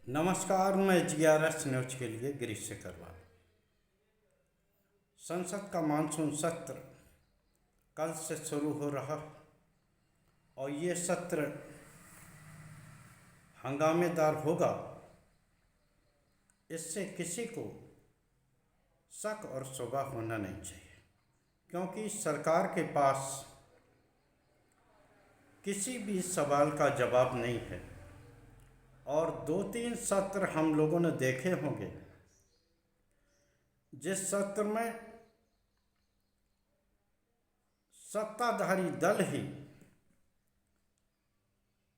नमस्कार, मैं GRS news के लिए गिरीश शेखरवाल। संसद का मानसून सत्र कल से शुरू हो रहा और ये सत्र हंगामेदार होगा। इससे किसी को शक और शुबा होना नहीं चाहिए, क्योंकि सरकार के पास किसी भी सवाल का जवाब नहीं है। और 2-3 सत्र हम लोगों ने देखे होंगे, जिस सत्र में सत्ताधारी दल ही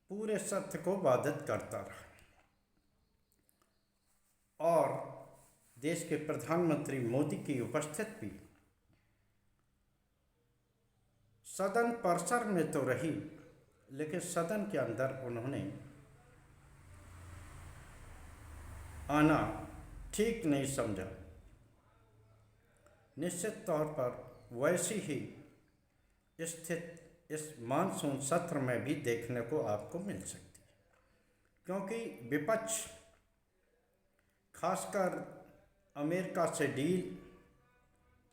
पूरे सत्र को बाधित करता रहा और देश के प्रधानमंत्री मोदी की उपस्थिति भी सदन परिसर में तो रही, लेकिन सदन के अंदर उन्होंने आना ठीक नहीं समझा। निश्चित तौर पर वैसी ही स्थिति इस मानसून सत्र में भी देखने को आपको मिल सकती है, क्योंकि विपक्ष खासकर अमेरिका से डील,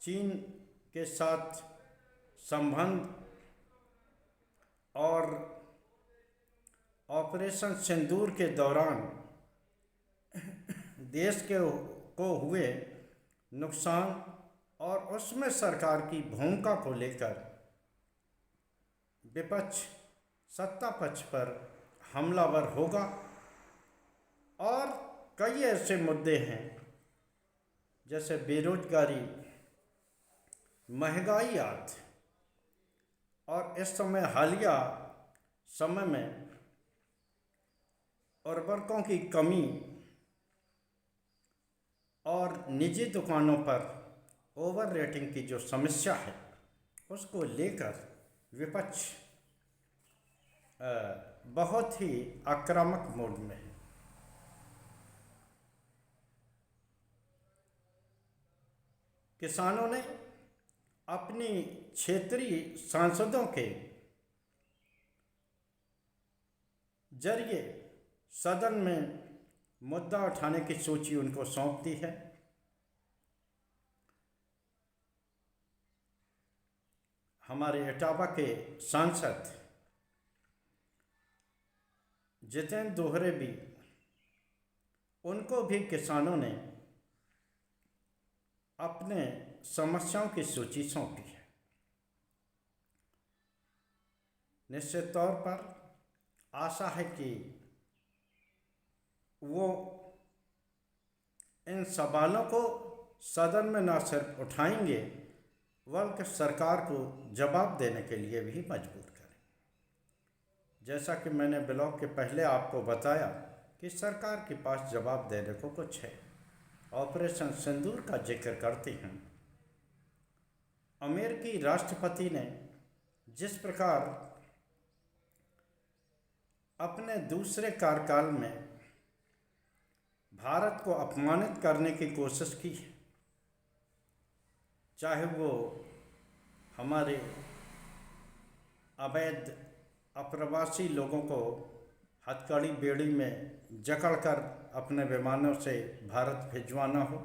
चीन के साथ संबंध और ऑपरेशन सिंदूर के दौरान देश को हुए नुकसान और उसमें सरकार की भूमिका को लेकर विपक्ष सत्ता पक्ष पर हमलावर होगा। और कई ऐसे मुद्दे हैं जैसे बेरोजगारी, महंगाई आदि, और इस समय हालिया समय में उर्वरकों की कमी और निजी दुकानों पर ओवर रेटिंग की जो समस्या है, उसको लेकर विपक्ष बहुत ही आक्रामक मोड में है। किसानों ने अपनी क्षेत्रीय सांसदों के जरिए सदन में मुद्दा उठाने की सूची उनको सौंप दी है। हमारे इटावा के सांसद जितेंद्र दोहरे भी, उनको भी किसानों ने अपने समस्याओं की सूची सौंपी है। निश्चित तौर पर आशा है कि वो इन सवालों को सदन में न सिर्फ उठाएंगे, बल्कि सरकार को जवाब देने के लिए भी मजबूर करें। जैसा कि मैंने ब्लॉग के पहले आपको बताया कि सरकार के पास जवाब देने को कुछ है। ऑपरेशन सिंदूर का जिक्र करते हैं। अमेरिकी राष्ट्रपति ने जिस प्रकार अपने दूसरे कार्यकाल में भारत को अपमानित करने की कोशिश की है, चाहे वो हमारे अवैध अप्रवासी लोगों को हथकड़ी बेड़ी में जकड़कर अपने विमानों से भारत भिजवाना हो,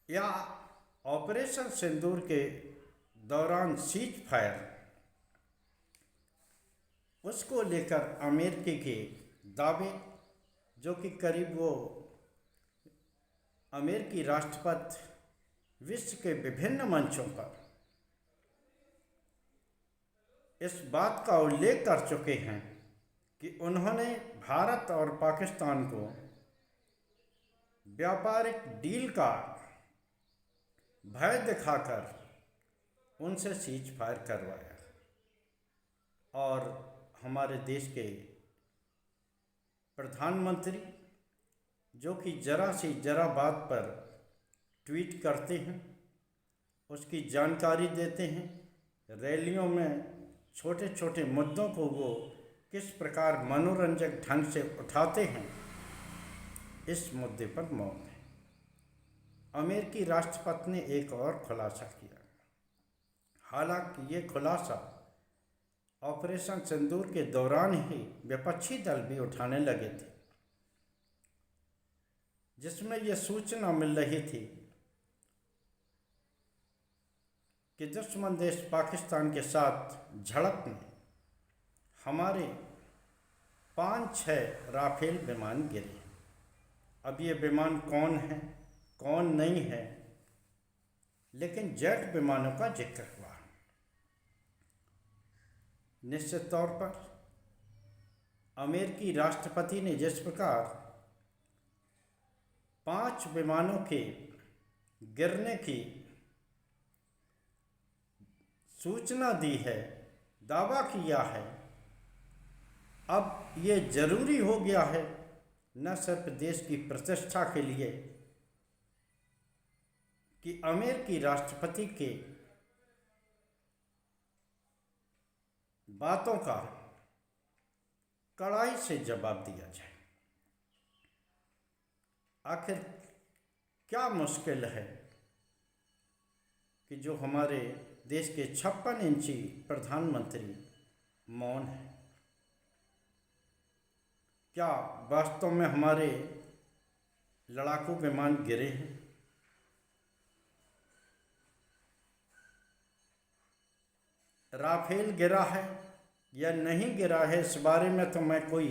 या ऑपरेशन सिंदूर के दौरान सीज फायर, उसको लेकर अमेरिकी के दावे, जो कि करीब वो अमेरिकी राष्ट्रपति विश्व के विभिन्न मंचों पर इस बात का उल्लेख कर चुके हैं कि उन्होंने भारत और पाकिस्तान को व्यापारिक डील का भय दिखाकर उनसे सीज फायर करवाया। और हमारे देश के प्रधानमंत्री, जो कि जरा से जरा बात पर ट्वीट करते हैं, उसकी जानकारी देते हैं, रैलियों में छोटे छोटे मुद्दों को वो किस प्रकार मनोरंजक ढंग से उठाते हैं, इस मुद्दे पर मौन है। अमेरिकी राष्ट्रपति ने एक और खुलासा किया। हालांकि ये खुलासा ऑपरेशन सिंदूर के दौरान ही विपक्षी दल भी उठाने लगे थे, जिसमें यह सूचना मिल रही थी कि दुश्मन देश पाकिस्तान के साथ झड़प में हमारे 5-6 राफेल विमान गिरे। अब ये विमान कौन है कौन नहीं है, लेकिन जेट विमानों का जिक्र हुआ। निश्चित तौर पर अमेरिकी राष्ट्रपति ने जिस प्रकार 5 विमानों के गिरने की सूचना दी है, दावा किया है, अब ये जरूरी हो गया है न सिर्फ देश की प्रतिष्ठा के लिए कि अमेरिकी राष्ट्रपति के बातों का कड़ाई से जवाब दिया जाए। आखिर क्या मुश्किल है कि जो हमारे देश के 56 इंची प्रधानमंत्री मौन है? क्या वास्तव में हमारे लड़ाकू विमान गिरे हैं? राफेल गिरा है या नहीं गिरा है, इस बारे में तो मैं कोई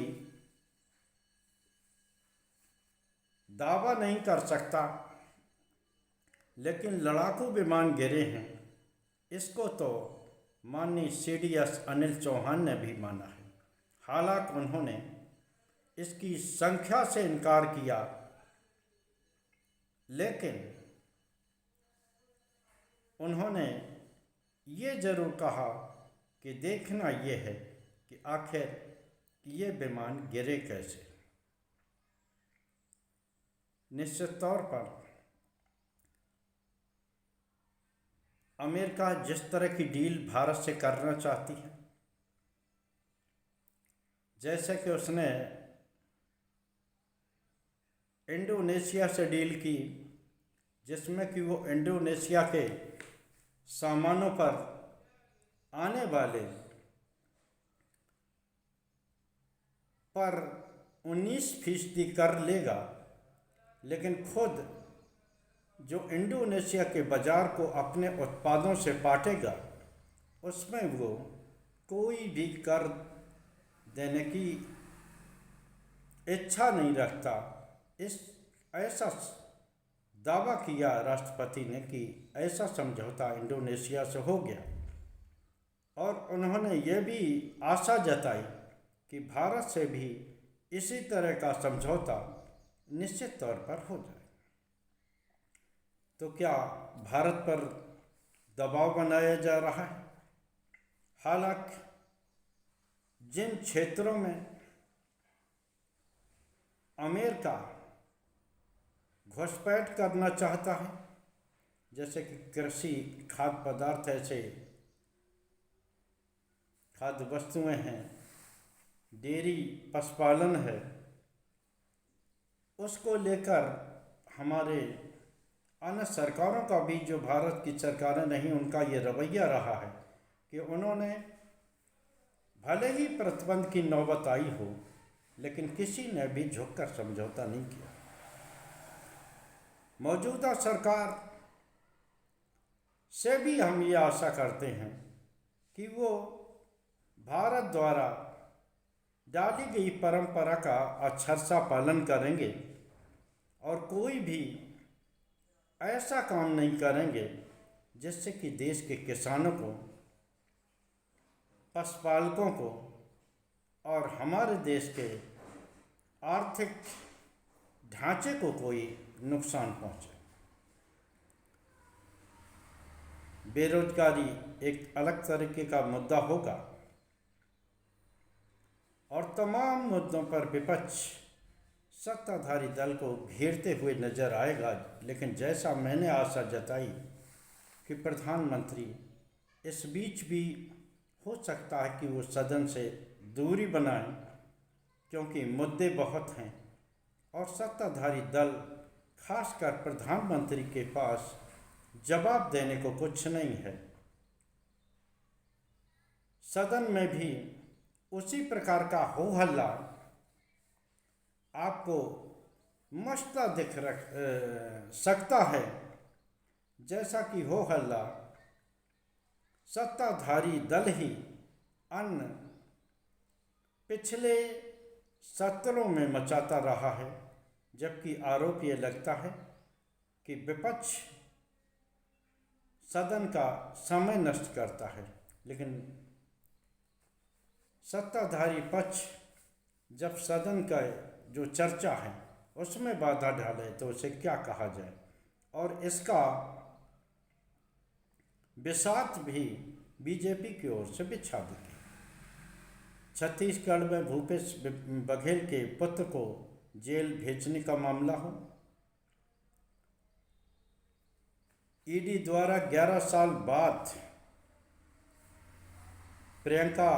दावा नहीं कर सकता, लेकिन लड़ाकू विमान गिरे हैं इसको तो माननीय CDS अनिल चौहान ने भी माना है। हालांकि उन्होंने इसकी संख्या से इनकार किया, लेकिन उन्होंने ये जरूर कहा कि देखना ये है कि आखिर ये विमान गिरे कैसे। निश्चित तौर पर अमेरिका जिस तरह की डील भारत से करना चाहती है, जैसे कि उसने इंडोनेशिया से डील की, जिसमें कि वो इंडोनेशिया के सामानों पर आने वाले पर 19% कर लेगा, लेकिन खुद जो इंडोनेशिया के बाजार को अपने उत्पादों से पाटेगा उसमें वो कोई भी कर देने की इच्छा नहीं रखता। ऐसा दावा किया राष्ट्रपति ने कि ऐसा समझौता इंडोनेशिया से हो गया, और उन्होंने ये भी आशा जताई कि भारत से भी इसी तरह का समझौता निश्चित तौर पर हो जाए। तो क्या भारत पर दबाव बनाया जा रहा है? हालांकि जिन क्षेत्रों में अमेरिका घुसपैठ करना चाहता है, जैसे कि कृषि, खाद्य पदार्थ, ऐसे खाद्य वस्तुएं हैं, डेयरी, पशुपालन है, उसको लेकर हमारे अन्य सरकारों का भी, जो भारत की सरकारें नहीं, उनका ये रवैया रहा है कि उन्होंने भले ही प्रतिबंध की नौबत आई हो, लेकिन किसी ने भी झुककर समझौता नहीं किया। मौजूदा सरकार से भी हम ये आशा करते हैं कि वो भारत द्वारा डाली गई परंपरा का अक्षरशः पालन करेंगे और कोई भी ऐसा काम नहीं करेंगे जिससे कि देश के किसानों को, पशुपालकों को और हमारे देश के आर्थिक ढांचे को कोई नुकसान पहुंचे। बेरोजगारी एक अलग तरीके का मुद्दा होगा और तमाम मुद्दों पर विपक्ष सत्ताधारी दल को घेरते हुए नजर आएगा, लेकिन जैसा मैंने आशा जताई कि प्रधानमंत्री इस बीच भी हो सकता है कि वो सदन से दूरी बनाएं, क्योंकि मुद्दे बहुत हैं और सत्ताधारी दल, खासकर प्रधानमंत्री के पास जवाब देने को कुछ नहीं है। सदन में भी उसी प्रकार का हो हल्ला आपको मसला सकता है, जैसा कि हो हल्ला सत्ताधारी दल ही अन्य पिछले सत्रों में मचाता रहा है, जबकि आरोप ये लगता है कि विपक्ष सदन का समय नष्ट करता है, लेकिन सत्ताधारी पक्ष जब सदन का जो चर्चा है उसमें बाधा डाले तो उसे क्या कहा जाए। और इसका बिसात भी बीजेपी की ओर से बिछा दी गई। छत्तीसगढ़ में भूपेश बघेल के पुत्र को जेल भेजने का मामला हो, ईडी द्वारा 11 साल बाद प्रियंका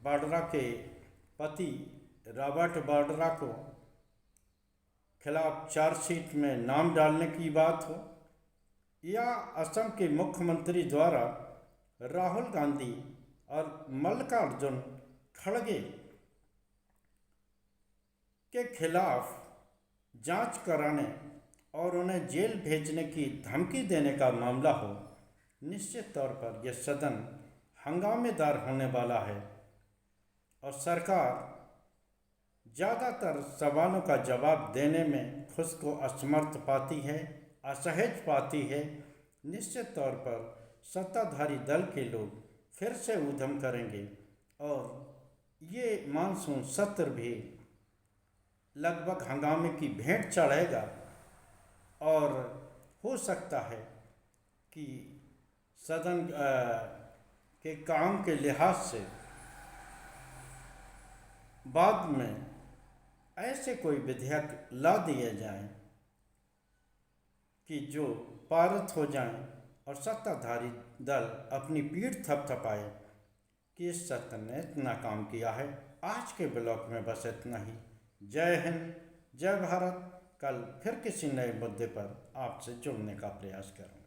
वाड्रा के पति रॉबर्ट वाड्रा को खिलाफ चार्जशीट में नाम डालने की बात हो, या असम के मुख्यमंत्री द्वारा राहुल गांधी और मल्लिकार्जुन खड़गे के खिलाफ जांच कराने और उन्हें जेल भेजने की धमकी देने का मामला हो, निश्चित तौर पर यह सदन हंगामेदार होने वाला है और सरकार ज़्यादातर सवालों का जवाब देने में खुद को असमर्थ पाती है, असहज पाती है। निश्चित तौर पर सत्ताधारी दल के लोग फिर से उद्यम करेंगे और ये मानसून सत्र भी लगभग हंगामे की भेंट चढ़ेगा और हो सकता है कि सदन के काम के लिहाज से बाद में ऐसे कोई विधेयक ला दिए जाएं कि जो पारित हो जाएं और सत्ताधारी दल अपनी पीठ थपथपाए कि इस सत्र ने इतना काम किया है। आज के ब्लॉग में बस इतना ही। जय हिंद, जय भारत। कल फिर किसी नए मुद्दे पर आपसे जुड़ने का प्रयास करूँ।